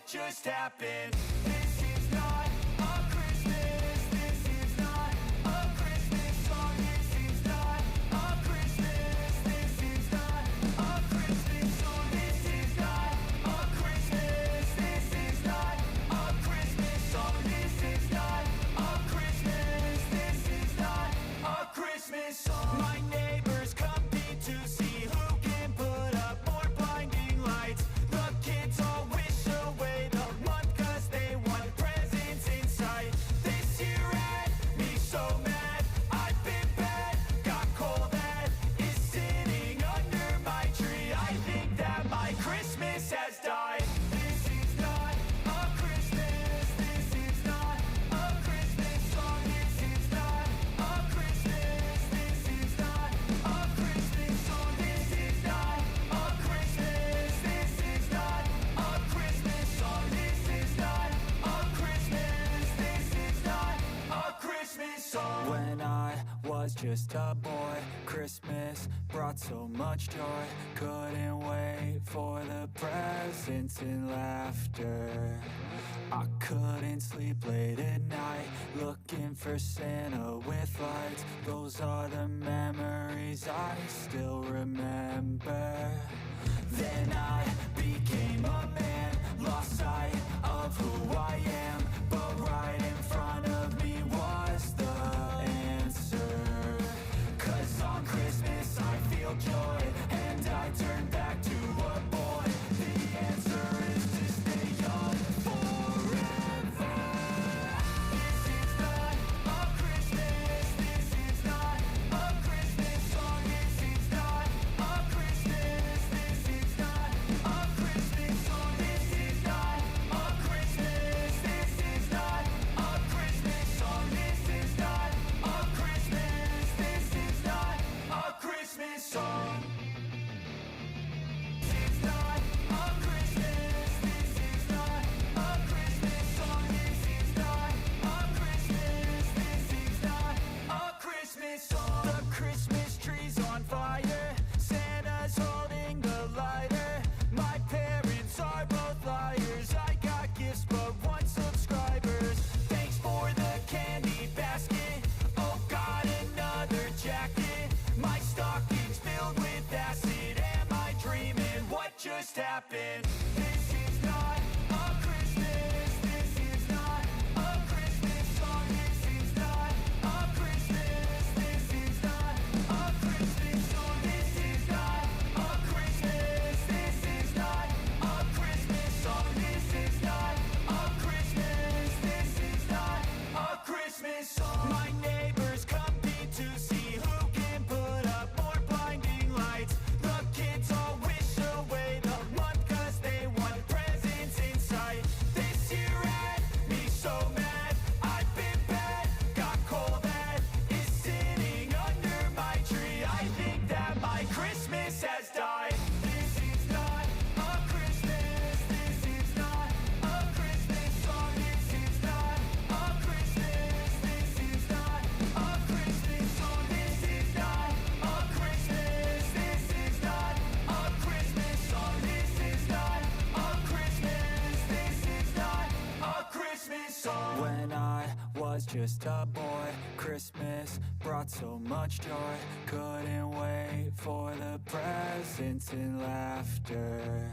what just happened? This is not a Christmas. This is not a Christmas song. This is not a Christmas. This is not a Christmas song. This is not a Christmas. This is not a Christmas song. This is not a Christmas. This is not a Christmas song. My neighbors compete to see who can put up more blinding lights. The kids all wish away the month 'cause they want presents inside. This year had me so mad. I've been bad, got coal that is sitting under my tree. I think that my Christmas has died. This is not a Christmas. This is not a Christmas song. This is not a Christmas. This is not a Christmas song. This is not a Christmas. This is not a Christmas song. This is not a Christmas. This is not a Christmas song. When I was just a boy, Christmas brought so much joy. Couldn't wait for the presents and laughter. I couldn't sleep late at night, looking for Santa with lights. Those are the memories I still remember. Then I became a man, lost sight of who I am. But right in front of me was the answer. 'Cause on Christmas I feel joy, and I turn back to a boy. The answer is to stay young forever. This is not a Christmas. This is not a Christmas song. This is not a Christmas. This is not a Christmas song. This is not a Christmas. This is not a Christmas song. This is not a Christmas. This is not a Christmas song. This is not a Christmas. This is not a Christmas song. This is not a Christmas. This is not a Christmas song. The Christmas tree's on fire. Santa's holding the lighter. My parents are both liars. I got gifts but one subscribers. Thanks for the candy basket. Oh, got another jacket. My stocking's filled with acid. Am I dreaming? What just happened? This is not a Christmas. This is not a Christmas song. This is not a Christmas. This is not a Christmas song. This is not a Christmas. This is not a Christmas song. This is not a Christmas. This is not a Christmas song. My neighbors compete to see who can put up more blinding lights. The kids all wish away the month 'cause they want presents inside. This year had me so mad. I've been bad, got coal that is sitting under my tree. I think that my Christmas has died. This is not a Christmas. This is not a Christmas song. This is not a Christmas. This is not a Christmas song. This is not a Christmas. This is not a Christmas song. This is not a Christmas. This is not a Christmas song. When I was just a boy, Christmas brought so much joy. Couldn't wait for the presents and laughter.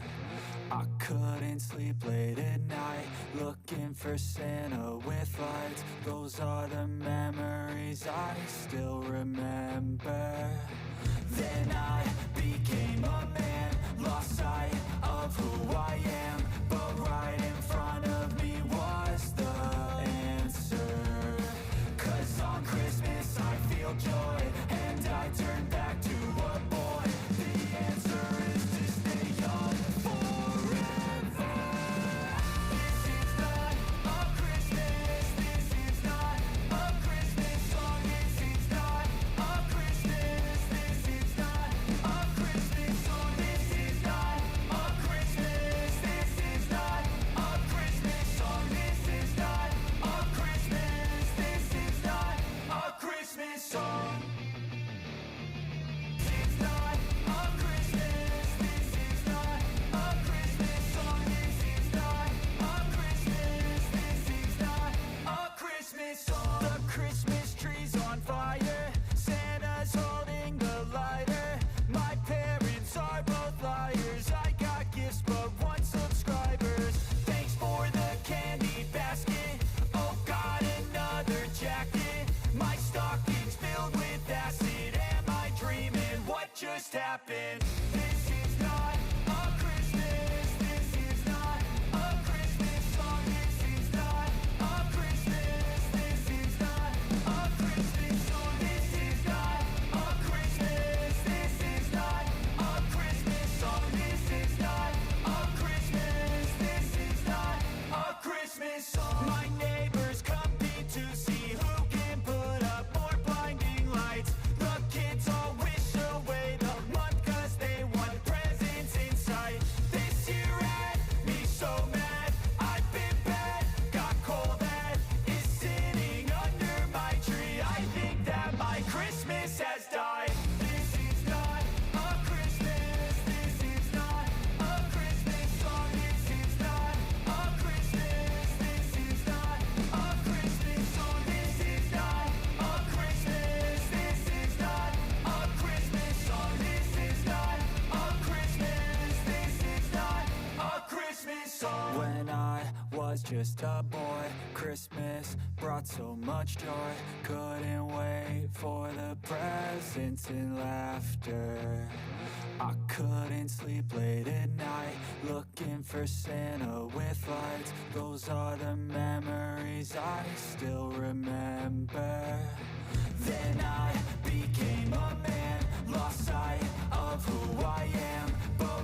I couldn't sleep late at night, looking for Santa with lights. Those are the memories I still remember. Then I became a man, lost sight of who I am. But right in front of me was the answer. 'Cause on Christmas I feel joy, and I turn back to a boy. The answer is to stay young forever. This is not a Christmas. This is not a Christmas song. This is not a Christmas. This is not a Christmas song. This is not a Christmas. This is happen. This is not a Christmas. This is not a Christmas song. This is not a Christmas. This is not a Christmas song. This is not a Christmas. This is not a Christmas song. This is not a Christmas. This is not a Christmas song. My neighbors compete to see who can put up more blinding lights. The kids all wish away the month 'cause they want presents in sight. This year had me so mad. I've been bad, got coal that is sitting under my tree. I think that my Christmas has died. This is not a Christmas. This is not a Christmas song. This is not a Christmas. This is not a Christmas song. This is not a Christmas. This is not a Christmas song. This is not a Christmas. This is not a Christmas song. When I was just a boy, Christmas brought so much joy. Couldn't wait for the presents and laughter. I couldn't sleep late at night, looking for Santa with lights. Those are the memories I still remember. Then I became a man, lost sight of who I am, but